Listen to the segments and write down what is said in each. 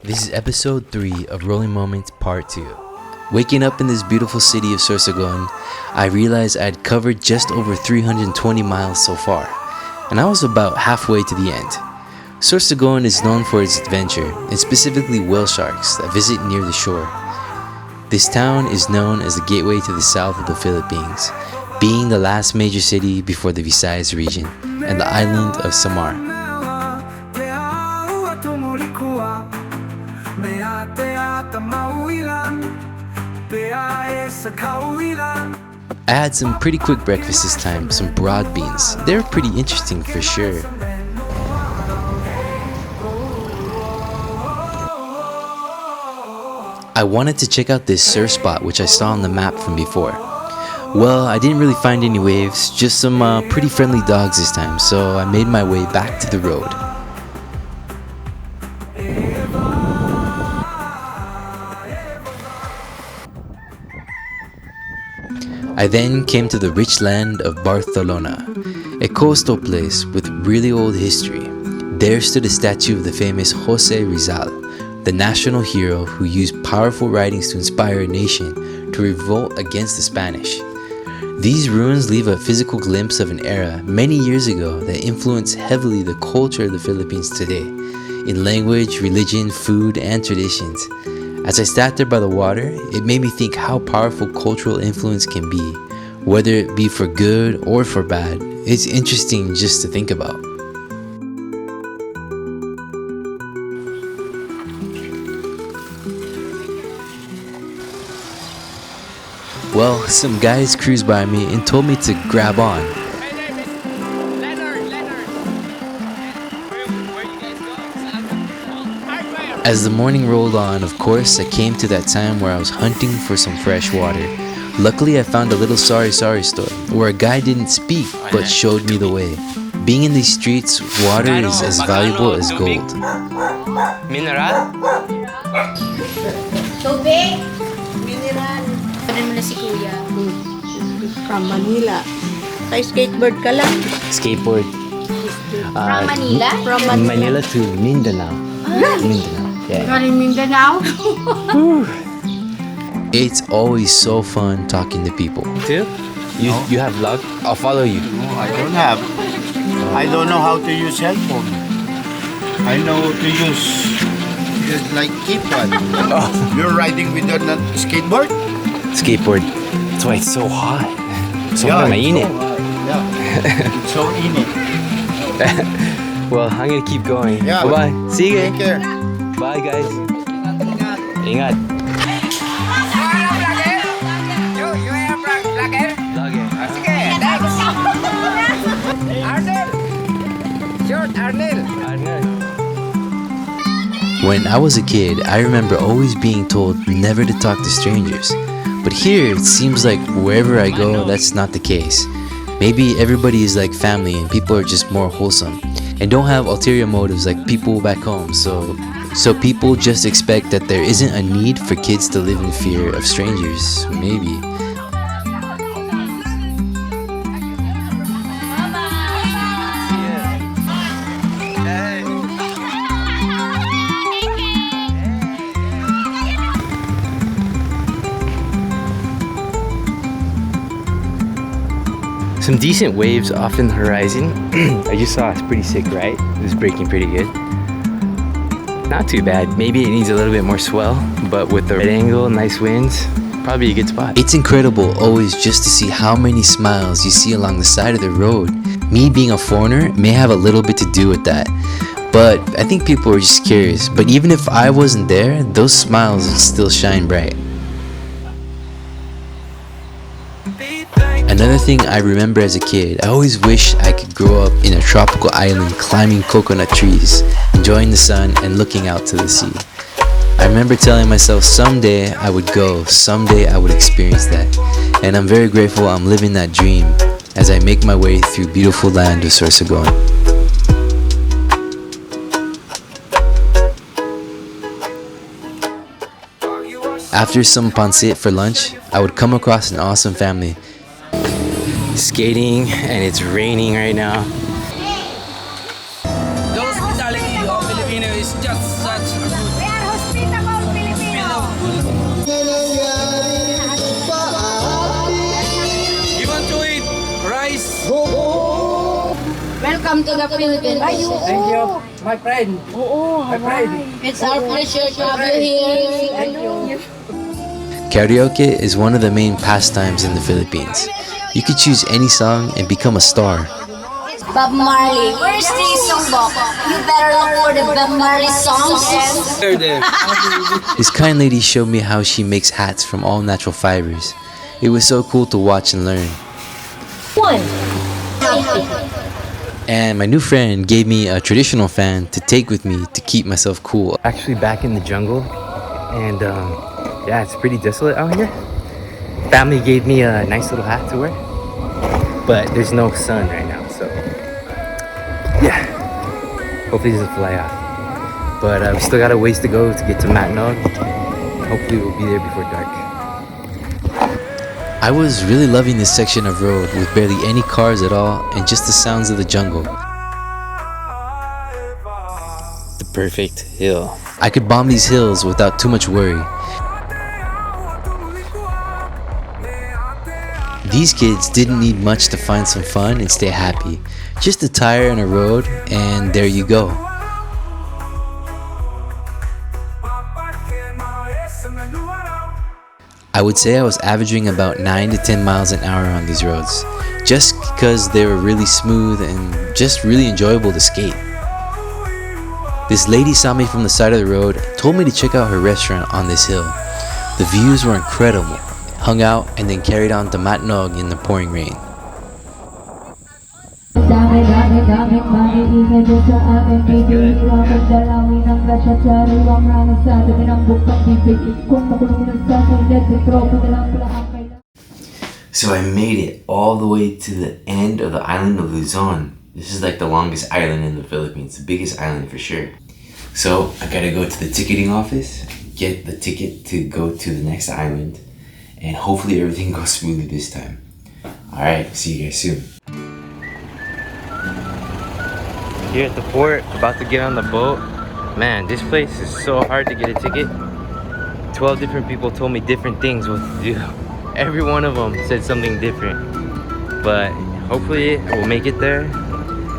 This is episode 3 of Rolling Moments Part 2. Waking up in this beautiful city of Sorsogon, I realized I had covered just over 320 miles so far, and I was about halfway to the end. Sorsogon is known for its adventure, and specifically whale sharks that visit near the shore. This town is known as the gateway to the south of the Philippines, being the last major city before the Visayas region and the island of Samar. I had some pretty quick breakfast this time, some broad beans. They're pretty interesting for sure. I wanted to check out this surf spot which I saw on the map from before. Well, I didn't really find any waves, just some pretty friendly dogs this time, so I made my way back to the road. I then came to the rich land of Barcelona, a coastal place with really old history. There stood a statue of the famous Jose Rizal, the national hero who used powerful writings to inspire a nation to revolt against the Spanish. These ruins leave a physical glimpse of an era many years ago that influenced heavily the culture of the Philippines today, in language, religion, food, and traditions. As I sat there by the water, it made me think how powerful cultural influence can be, whether it be for good or for bad. It's interesting just to think about. Well, some guys cruised by me and told me to grab on. As the morning rolled on, of course, I came to that time where I was hunting for some fresh water. Luckily, I found a little sorry store where a guy didn't speak but showed me the way. Being in these streets, water is as valuable as gold. Mineral? Tubig! Mineral! Ano mo na si Kuya? From Manila. Sa skateboard ka lang. Skateboard. From Manila? From Manila. Manila to Mindanao. Mindanao. Yeah. From Mindanao? It's always so fun talking to people. Too? You have vlog? I'll follow you. No, I don't have. I don't know how to use cell phone. I know to use just like keypad. You're riding with a skateboard? Skateboard. That's why it's so hot. Yeah, mainit. It's so init. Well, I'm gonna keep going. Yeah. Bye-bye. See you Take care. Bye, guys. Ingat. When I was a kid, I remember always being told never to talk to strangers. But here, it seems like wherever I go, that's not the case. Maybe everybody is like family and people are just more wholesome and don't have ulterior motives like people back home. So people just expect that there isn't a need for kids to live in fear of strangers, maybe. Some decent waves off in the horizon. I just saw it's pretty sick, right? It was breaking pretty good. Not too bad. Maybe it needs a little bit more swell, but with the right angle, nice winds, probably a good spot. It's incredible always just to see how many smiles you see along the side of the road. Me being a foreigner may have a little bit to do with that, but I think people are just curious. But even if I wasn't there, those smiles would still shine bright. Another thing I remember as a kid, I always wished I could grow up in a tropical island climbing coconut trees, enjoying the sun and looking out to the sea. I remember telling myself someday I would go, someday I would experience that. And I'm very grateful I'm living that dream as I make my way through beautiful land of Sorsogon. After some pancit for lunch, I would come across an awesome family skating, and it's raining right now. The hospitality of Filipino is just such a good You want to eat rice? Welcome to the Philippines. Thank you, my friend. My friend. It's our pleasure to have you here. Thank you. Karaoke is one of the main pastimes in the Philippines. You could choose any song and become a star. Bob Marley. Where's the songbook? You better look for the Bob Marley songs. There. This kind lady showed me how she makes hats from all natural fibers. It was so cool to watch and learn. And my new friend gave me a traditional fan to take with me to keep myself cool. Actually back in the jungle, and yeah, it's pretty desolate out here. Family gave me a nice little hat to wear, but there's no sun right now, so yeah, hopefully it doesn't fly off. But we still got a ways to go to get to Matnog. Hopefully we'll be there before dark. I was really loving this section of road with barely any cars at all and just the sounds of the jungle. The perfect hill. I could bomb these hills without too much worry. These kids didn't need much to find some fun and stay happy. Just a tire and a road, and there you go. I would say I was averaging about 9 to 10 miles an hour on these roads, just because they were really smooth and just really enjoyable to skate. This lady saw me from the side of the road, told me to check out her restaurant on this hill. The views were incredible. Hung out and then carried on to Matnog in the pouring rain. So I made it all the way to the end of the island of Luzon. This is like the longest island in the Philippines, the biggest island for sure. So I gotta go to the ticketing office, get the ticket to go to the next island, and hopefully everything goes smoothly this time. Alright, see you guys soon. Here at the port, about to get on the boat. Man, this place is so hard to get a ticket. 12 different people told me different things what to do. Every one of them said something different. But hopefully we'll make it there.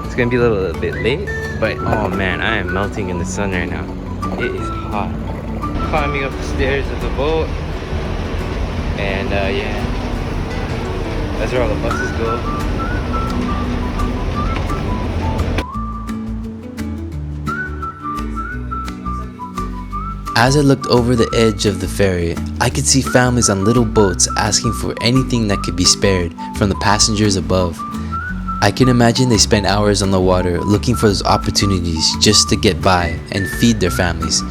It's gonna be a little bit late, but oh man, I am melting in the sun right now. It is hot. Climbing up the stairs of the boat. And yeah, that's where all the buses go. As I looked over the edge of the ferry, I could see families on little boats asking for anything that could be spared from the passengers above. I can imagine they spend hours on the water looking for those opportunities just to get by and feed their families.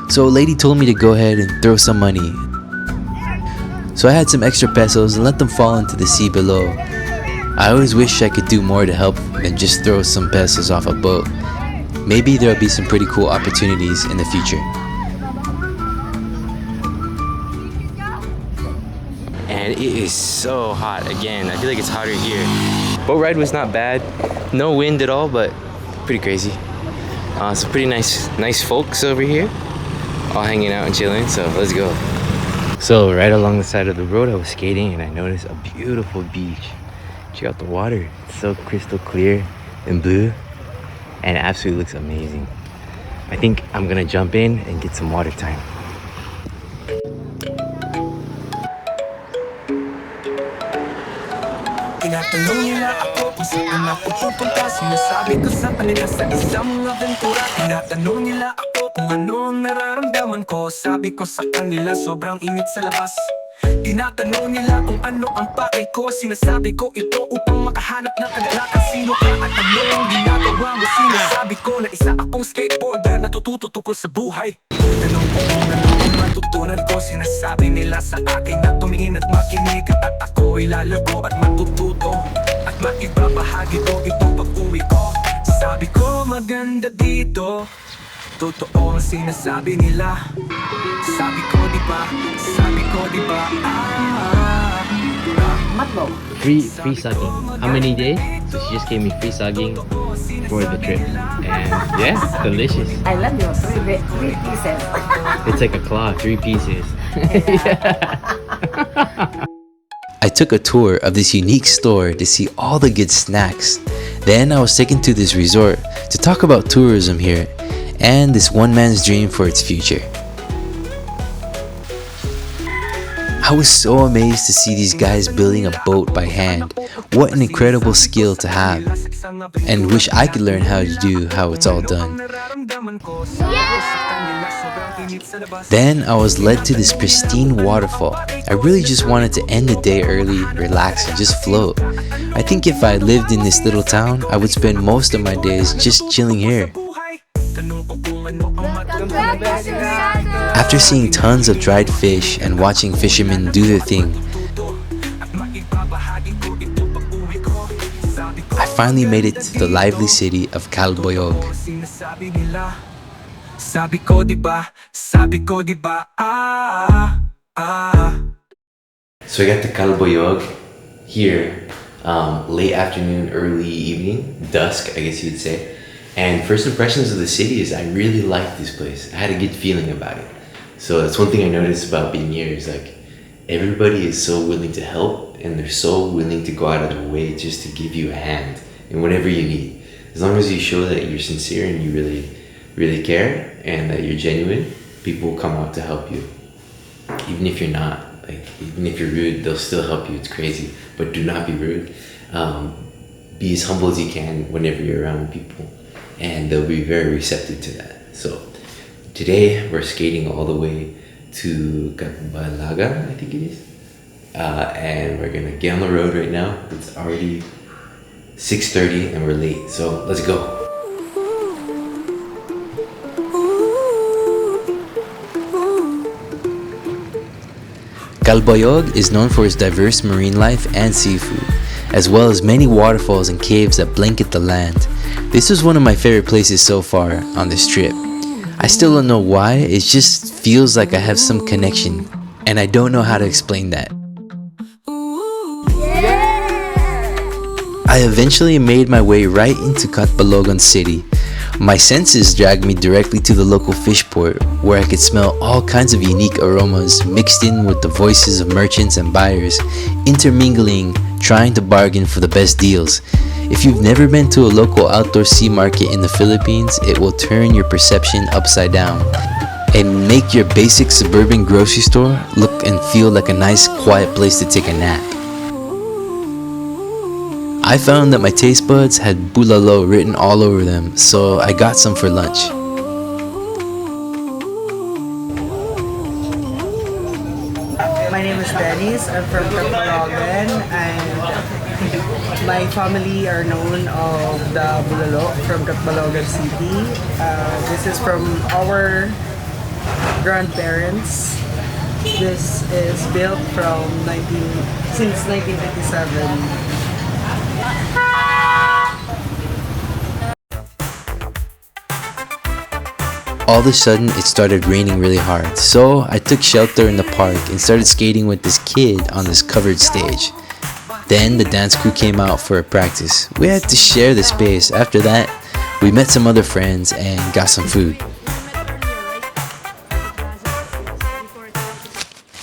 So a lady told me to go ahead and throw some money. So I had some extra pesos and let them fall into the sea below. I always wish I could do more to help than just throw some pesos off a boat. Maybe there'll be some pretty cool opportunities in the future. And it is so hot again. I feel like it's hotter here. Boat ride was not bad. No wind at all, but pretty crazy. Some pretty nice folks over here, all hanging out and chilling. So let's go. So right along the side of the road, I was skating and I noticed a beautiful beach. Check out the water. It's so crystal clear and blue, and it absolutely looks amazing. I think I'm gonna jump in and get some water time. Tinatanong nila ako kung saan ako pupunta. Sinasabi ko sa kanila sa isang aventura. Tinatanong nila ako kung ano ang nararamdaman ko. Sabi ko sa kanila sobrang init sa labas. Tinatanong nila kung ano ang pakay ko. Sinasabi ko ito upang makahanap ng kagalakan. Sino ka at ano ang ginagawa mo? Sinasabi ko na isa akong skateboarder, natututo tungkol sa buhay. Tanong ko kung ano ang matutunan ko. Sinasabi nila sa akin na tumingin at makinig, at ako'y lalago at matututo at maibabahagi ko ito pag-uwi ko. Sabi ko maganda dito, totoo ang sinasabi nila. Sabi ko diba, Free sugging. How many days? So she just gave me free sugging for the trip. And yeah, delicious. I love you. Three pieces. It's like a claw, 3 pieces. I took a tour of this unique store to see all the good snacks. Then I was taken to this resort to talk about tourism here and this one man's dream for its future. I was so amazed to see these guys building a boat by hand. What an incredible skill to have, and wish I could learn how to do how it's all done. Then I was led to this pristine waterfall. I really just wanted to end the day early, relax, and just float. I think if I lived in this little town, I would spend most of my days just chilling here. After seeing tons of dried fish and watching fishermen do their thing, I finally made it to the lively city of Catbalogan. So I got to Catbalogan here, late afternoon, early evening, dusk, I guess you would say. And first impressions of the city is I really liked this place. I had a good feeling about it. So that's one thing I noticed about being here is like everybody is so willing to help and they're so willing to go out of their way just to give you a hand in whatever you need. As long as you show that you're sincere and you really care and that you're genuine, people will come out to help you. Even if you're not, like even if you're rude, they'll still help you. It's crazy, but do not be rude. Be as humble as you can whenever you're around people, and they'll be very receptive to that. So today we're skating all the way to Catbalogan, I think it is, and we're gonna get on the road right now. It's already 6:30 and we're late, so let's go. Catbalogan is known for its diverse marine life and seafood, as well as many waterfalls and caves that blanket the land. This was one of my favorite places so far on this trip. I still don't know why, it just feels like I have some connection, and I don't know how to explain that. I eventually made my way right into Catbalogan City. My senses dragged me directly to the local fish port, where I could smell all kinds of unique aromas mixed in with the voices of merchants and buyers, intermingling, trying to bargain for the best deals. If you've never been to a local outdoor sea market in the Philippines, it will turn your perception upside down and make your basic suburban grocery store look and feel like a nice quiet place to take a nap. I found that my taste buds had bulalo written all over them, so I got some for lunch. My name is Dennis. I'm from Catbalogan, and my family are known of the bulalo from Catbalogan City. This is from our grandparents. This is built since 1957. All of a sudden, it started raining really hard, so I took shelter in the park and started skating with this kid on this covered stage. Then the dance crew came out for a practice. We had to share the space. After that, we met some other friends and got some food.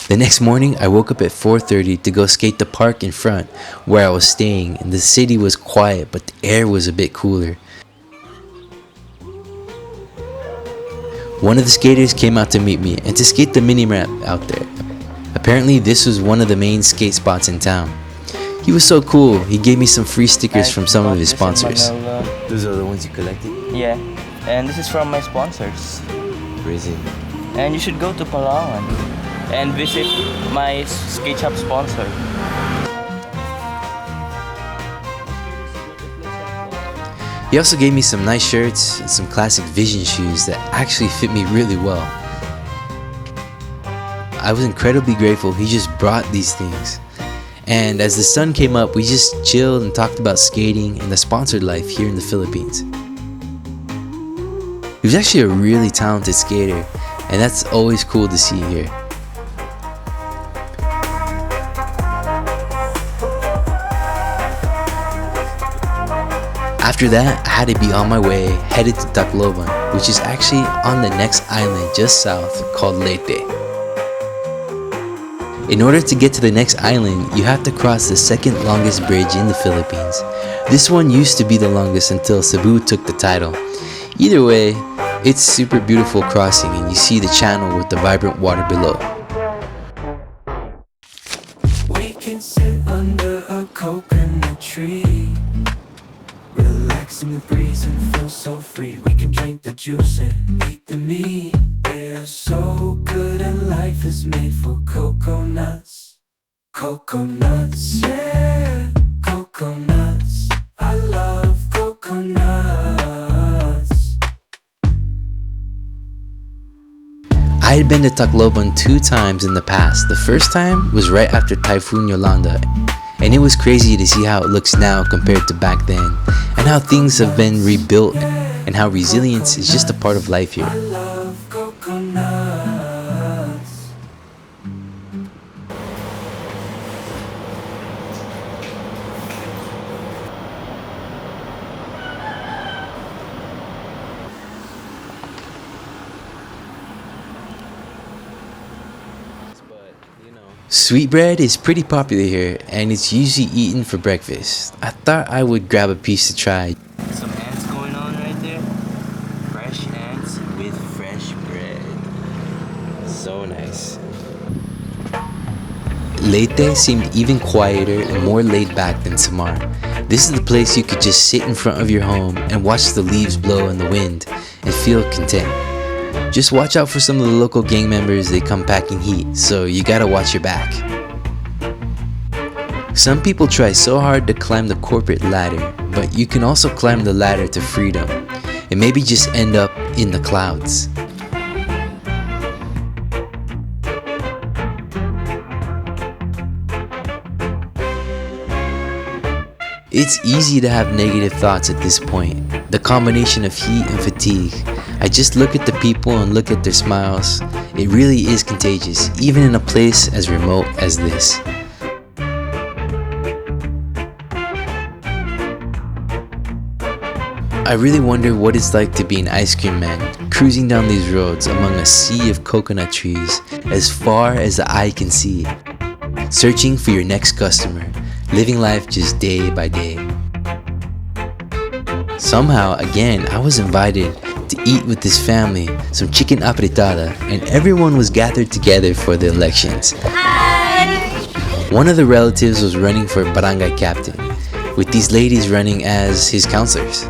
The next morning, I woke up at 4:30 to go skate the park in front where I was staying, and the city was quiet, but the air was a bit cooler. One of the skaters came out to meet me and to skate the mini ramp out there. Apparently, this was one of the main skate spots in town. He was so cool, he gave me some free stickers from some of his sponsors. Those are the ones you collected? Yeah, and this is from my sponsors. Where is it? And you should go to Palawan and visit my skate shop sponsor. He also gave me some nice shirts and some classic Vision shoes that actually fit me really well. I was incredibly grateful he just brought these things. And as the sun came up, we just chilled and talked about skating and the sponsored life here in the Philippines. He was actually a really talented skater, and that's always cool to see here. After that, I had to be on my way, headed to Tacloban, which is actually on the next island just south called Leyte. In order to get to the next island, you have to cross the second longest bridge in the Philippines. This one used to be the longest until Cebu took the title. Either way, it's super beautiful crossing and you see the channel with the vibrant water below. We can sit under a coconut tree, relax in the breeze and feel so free. We can drink the juice and eat the meat. They're so good and life is made for coconuts. Coconuts, yeah, coconuts. I love coconuts. I had been to Tacloban 2 times in the past. The first time was right after Typhoon Yolanda, and it was crazy to see how it looks now compared to back then, and how things have been rebuilt, and how resilience is just a part of life here. I love coconuts. Sweetbread is pretty popular here, and it's usually eaten for breakfast. I thought I would grab a piece to try. Some ants going on right there. Fresh ants with fresh bread. So nice. Leyte seemed even quieter and more laid back than Samar. This is the place you could just sit in front of your home and watch the leaves blow in the wind and feel content. Just watch out for some of the local gang members, they come packing heat, so you gotta watch your back. Some people try so hard to climb the corporate ladder, but you can also climb the ladder to freedom and maybe just end up in the clouds. It's easy to have negative thoughts at this point. The combination of heat and fatigue. I just look at the people and look at their smiles. It really is contagious, even in a place as remote as this. I really wonder what it's like to be an ice cream man, cruising down these roads among a sea of coconut trees as far as the eye can see, searching for your next customer, living life just day by day. Somehow, again, I was invited to eat with this family, some chicken apretada, and everyone was gathered together for the elections. One of the relatives was running for barangay captain, with these ladies running as his counselors.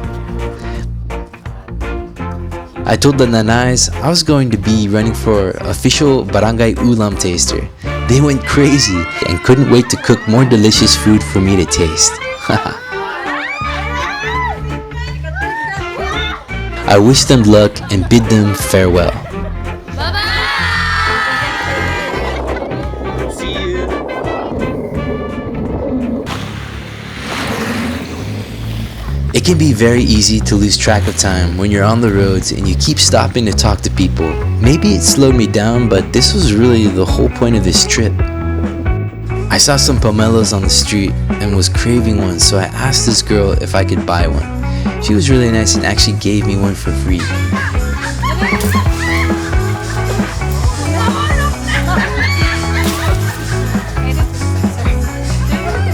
I told the nanais I was going to be running for official barangay ulam taster. They went crazy and couldn't wait to cook more delicious food for me to taste. I wish them luck and bid them farewell. See you. It can be very easy to lose track of time when you're on the roads and you keep stopping to talk to people. Maybe it slowed me down, but this was really the whole point of this trip. I saw some pomelos on the street and was craving one, so I asked this girl if I could buy one. She was really nice and actually gave me one for free.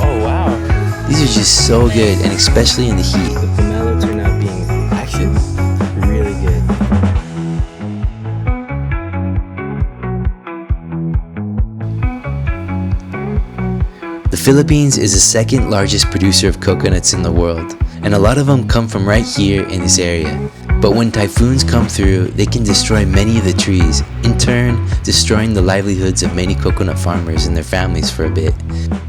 Oh wow. These are just so good, and especially in the heat. The pomelo turned out being actually really good. The Philippines is the second largest producer of coconuts in the world, and a lot of them come from right here in this area. But when typhoons come through, they can destroy many of the trees, in turn destroying the livelihoods of many coconut farmers and their families for a bit.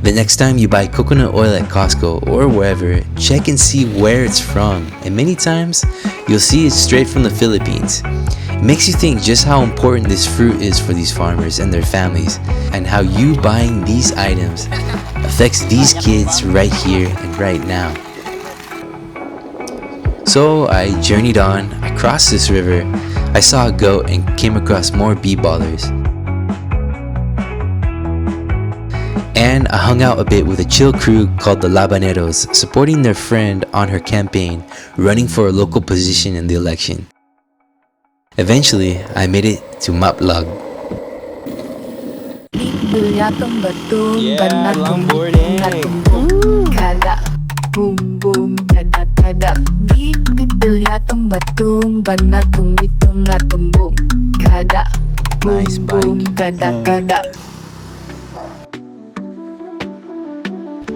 The next time you buy coconut oil at Costco or wherever, check and see where it's from, and many times you'll see it's straight from the Philippines. It makes you think just how important this fruit is for these farmers and their families, and how you buying these items affects these kids right here and right now. So I journeyed on, I crossed this river, I saw a goat and came across more bee ballers. And beforehand, I hung out a bit with a chill crew called the Labaneros, supporting their friend on her campaign, running for a local position in the election. Eventually, I made it to Maplag. Yeah, longboarding. Kada boom boom kada kada beat bilyatong batung banatong itong latong boom kada boom Nice boom kada kada.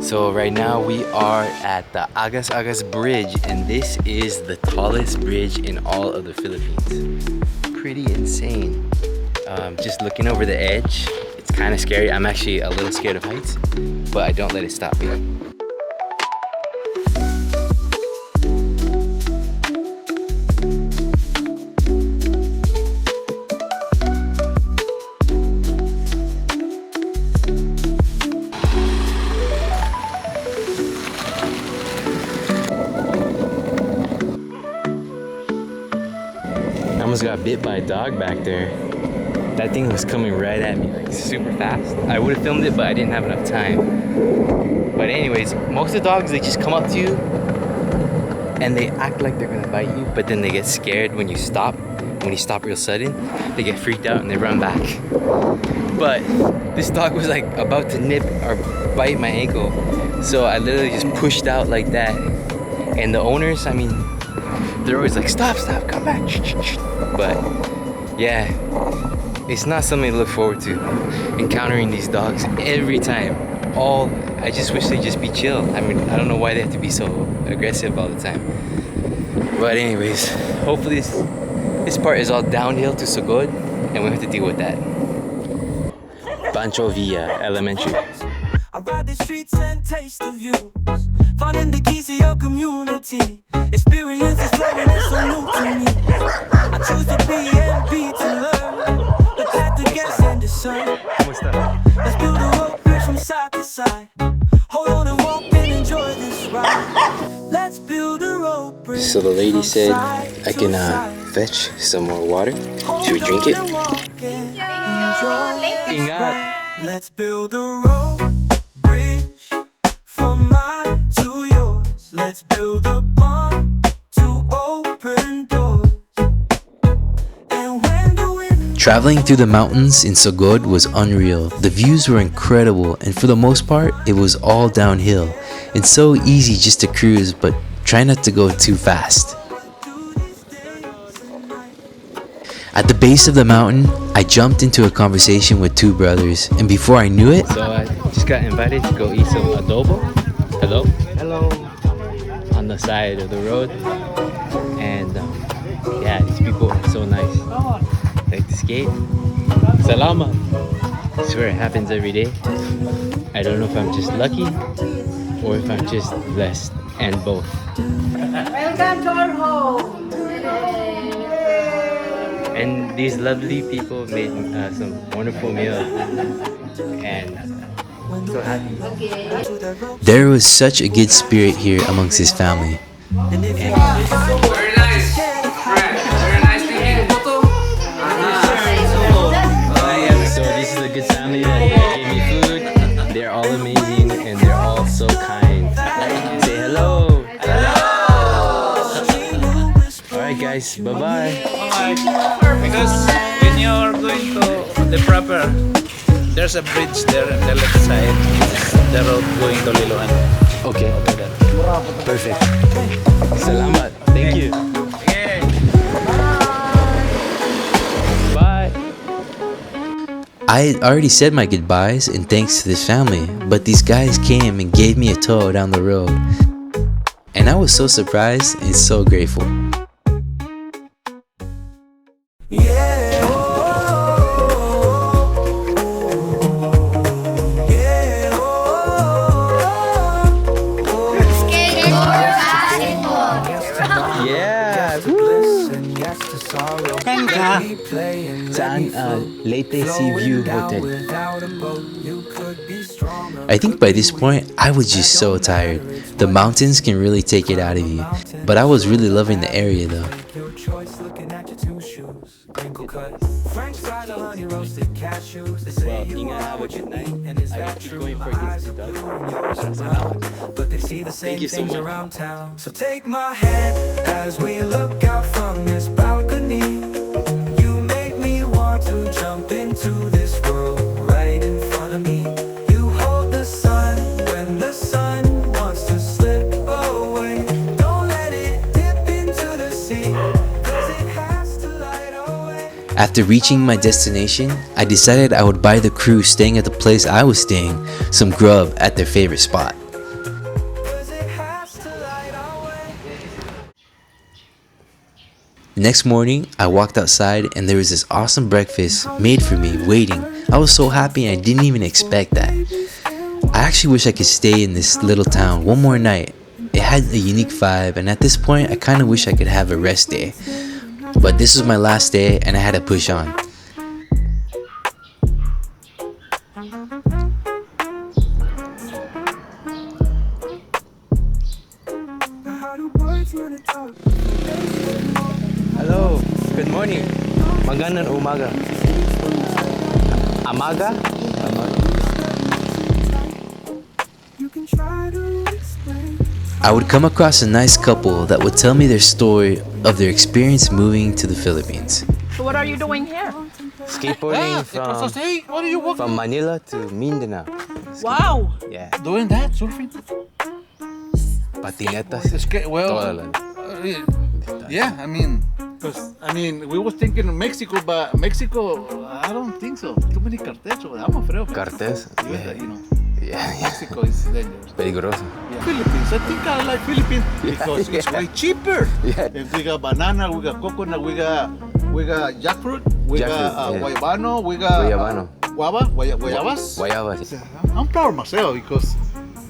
So right now we are at the Agas Agas Bridge, and this is the tallest bridge in all of the Philippines. Pretty insane. Just looking over the edge, it's kind of scary. I'm actually a little scared of heights, but I don't let it stop me. I almost got bit by a dog back there. That thing was coming right at me, like super fast. I would have filmed it, but I didn't have enough time. But anyways, most of the dogs, they just come up to you and they act like they're gonna bite you, but then they get scared when you stop. When you stop real sudden, they get freaked out and they run back. But this dog was like about to nip or bite my ankle. So I literally just pushed out like that. And the owners, I mean, they're always like, stop, stop, come back. But yeah, it's not something to look forward to, encountering these dogs every time. I just wish they'd just be chill. I mean, I don't know why they have to be so aggressive all the time. But anyways, hopefully this part is all downhill to Sogod, and we have to deal with that. Pancho Villa Elementary. I ride the streets and taste the views, finding the keys to your community. Experiences flowing, it's so new to me. I choose to be and be to learn, the path to guess and discern. Let's build a rope bridge from side to side. Hold on and walk and enjoy this ride. Let's build a rope bridge. So the lady said I can fetch some more water. Should we drink it? Ingat. Let's build a rope bridge from mine to yours. Let's build a bond to open doors. And when the wind Traveling through the mountains in Sogod was unreal. The views were incredible, and for the most part, it was all downhill. It's so easy just to cruise, but try not to go too fast. At the base of the mountain, I jumped into a conversation with two brothers, and before I knew it, So I just got invited to go eat some adobo. Hello? Hello. On the side of the road. And yeah, these people are so nice. Like to skate. Salamat. I swear it happens every day. I don't know if I'm just lucky or if I'm just blessed, and both. Welcome to our home. And these lovely people made some wonderful meals, and I'm so happy. there was such a good spirit here amongst his family. Very nice. Very nice to meet you. So this is a good family that gave me food. They're all amazing and they're all so kind. Say hello. Hello. Alright guys, bye-bye. Because when you're going to the proper, there's a bridge there on the left side. It's the road going to Liloan. Okay. Over there. Perfect. Salamat. Thank you. Okay. Bye. I had already said my goodbyes and thanks to this family, but these guys came and gave me a tow down the road. And I was so surprised and so grateful. Yeah, yeah, Yeah. Saan? Leyte Sea View Hotel. I think by this point, I was just so tired. The mountains can really take it out of you. But I was really loving the area though. Your choice looking at your two shoes. Crinkle cut French fries, the honey roasted cashews. They say you are what you eat, and is that true? My eyes are blue and yours are brown, but they see the same things around town. So take my hand as we look out from this balcony. You make me want to jump into this world right in front of me. You hold the sun when the sun wants to slip away. Don't let it dip into the sea, 'cause it has to light away. After reaching my destination, I decided I would buy the crew staying at the place I was staying some grub at their favorite spot. The next morning, I walked outside and there was this awesome breakfast made for me waiting. I was so happy and I didn't even expect that. I actually wish I could stay in this little town one more night. It had a unique vibe, and at this point I kind of wish I could have a rest day. But this was my last day and I had to push on. Hello, good morning. Magandang umaga. Amaga? I would come across a nice couple that would tell me their story of their experience moving to the Philippines. So what are you doing here? Skateboarding from Manila to Mindanao. Wow. Yeah. Doing that, surfing? Patinetas. Well, yeah, I mean, we was thinking of Mexico, but Mexico, I don't think so. Too many cartels, so I'm afraid of it. Cartels? You know. Yeah. Mexico is dangerous. Peligroso. Yeah. Philippines, I think I like Philippines because it's way cheaper. Yeah. And we got banana, we got coconut, we got jackfruit, we got guayabano, we got guayabas. Guayabas. I'm proud of myself because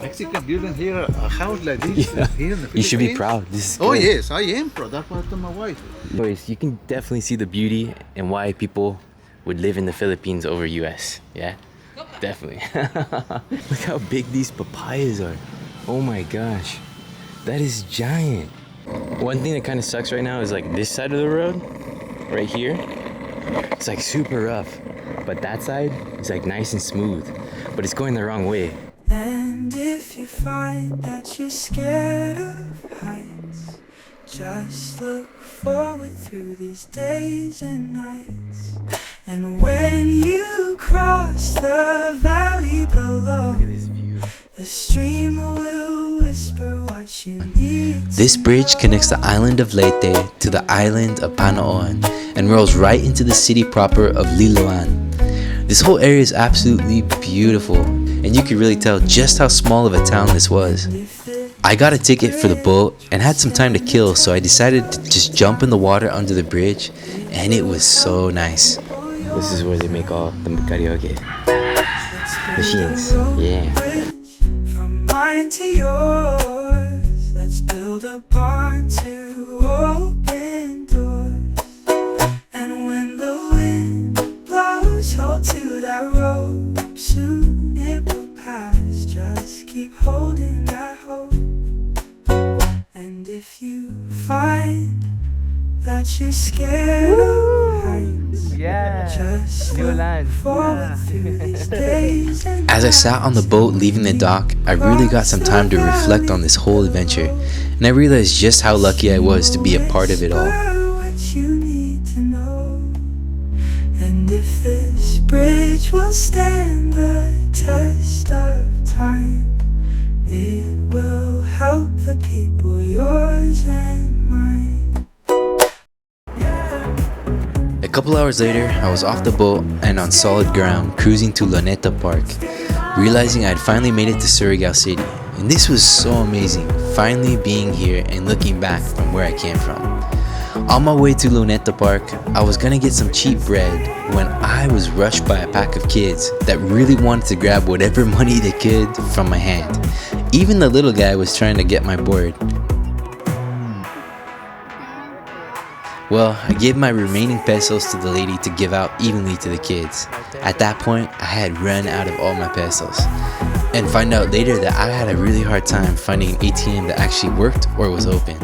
Mexican building here a house like this here in the Philippines. You should be proud. This is Oh good. yes, I am proud. That's what I told my wife. Anyways, you can definitely see the beauty and why people would live in the Philippines over US. Yeah? Definitely. Look how big these papayas are. Oh my gosh. That is giant. One thing that kind of sucks right now is like this side of the road, right here. It's like super rough. But that side is like nice and smooth. But it's going the wrong way. And if you find that you're scared of heights, just look forward through these days and nights. And when you cross the valley below, the stream will whisper what you need. This bridge connects the island of Leyte to the island of Panoan and rolls right into the city proper of Liloan. This whole area is absolutely beautiful, and you can really tell just how small of a town this was. I got a ticket for the boat and had some time to kill, so I decided to just jump in the water under the bridge, and it was so nice. This is where they make all the karaoke machines. Yeah. From mine to yours, let's build a barn to open doors. And when the wind blows, hold to that rope. Soon it will pass, just keep holding that hope. And if you find that you're scared of heights, just look forward through these days and As I sat on the boat leaving the dock, I really got some time to reflect on this whole adventure, and I realized just how lucky I was to be a part of it all. what you need to know. And if this bridge will stand the test of time, it will help the people, yours and mine. A couple hours later, I was off the boat and on solid ground, cruising to Luneta Park, realizing I had finally made it to Surigao City. And this was so amazing, finally being here and looking back from where I came from. On my way to Luneta Park, I was gonna get some cheap bread when I was rushed by a pack of kids that really wanted to grab whatever money they could from my hand. Even the little guy was trying to get my board. Well, I gave my remaining pesos to the lady to give out evenly to the kids. At that point, I had run out of all my pesos. And find out later that I had a really hard time finding an ATM that actually worked or was open.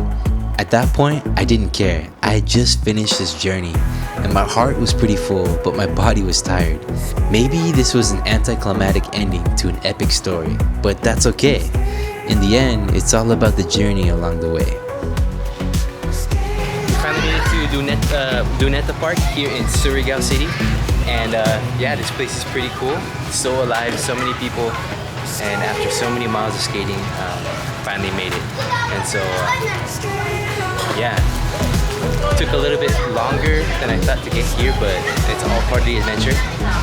At that point, I didn't care. I had just finished this journey, and my heart was pretty full, but my body was tired. Maybe this was an anticlimactic ending to an epic story, but that's okay. In the end, it's all about the journey along the way. We finally made it to Duneta Park here in Surigao City. And yeah, this place is pretty cool. It's so alive, so many people. And after so many miles of skating, finally made it. And so, yeah, took a little bit longer than I thought to get here, but it's all part of the adventure.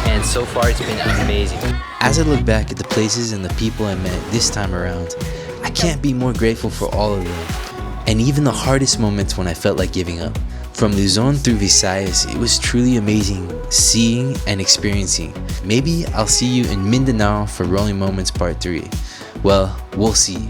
And so far, it's been amazing. As I look back at the places and the people I met this time around, I can't be more grateful for all of them. And even the hardest moments when I felt like giving up. From Luzon through Visayas, it was truly amazing seeing and experiencing. Maybe I'll see you in Mindanao for Rolling Moments Part 3. Well, we'll see.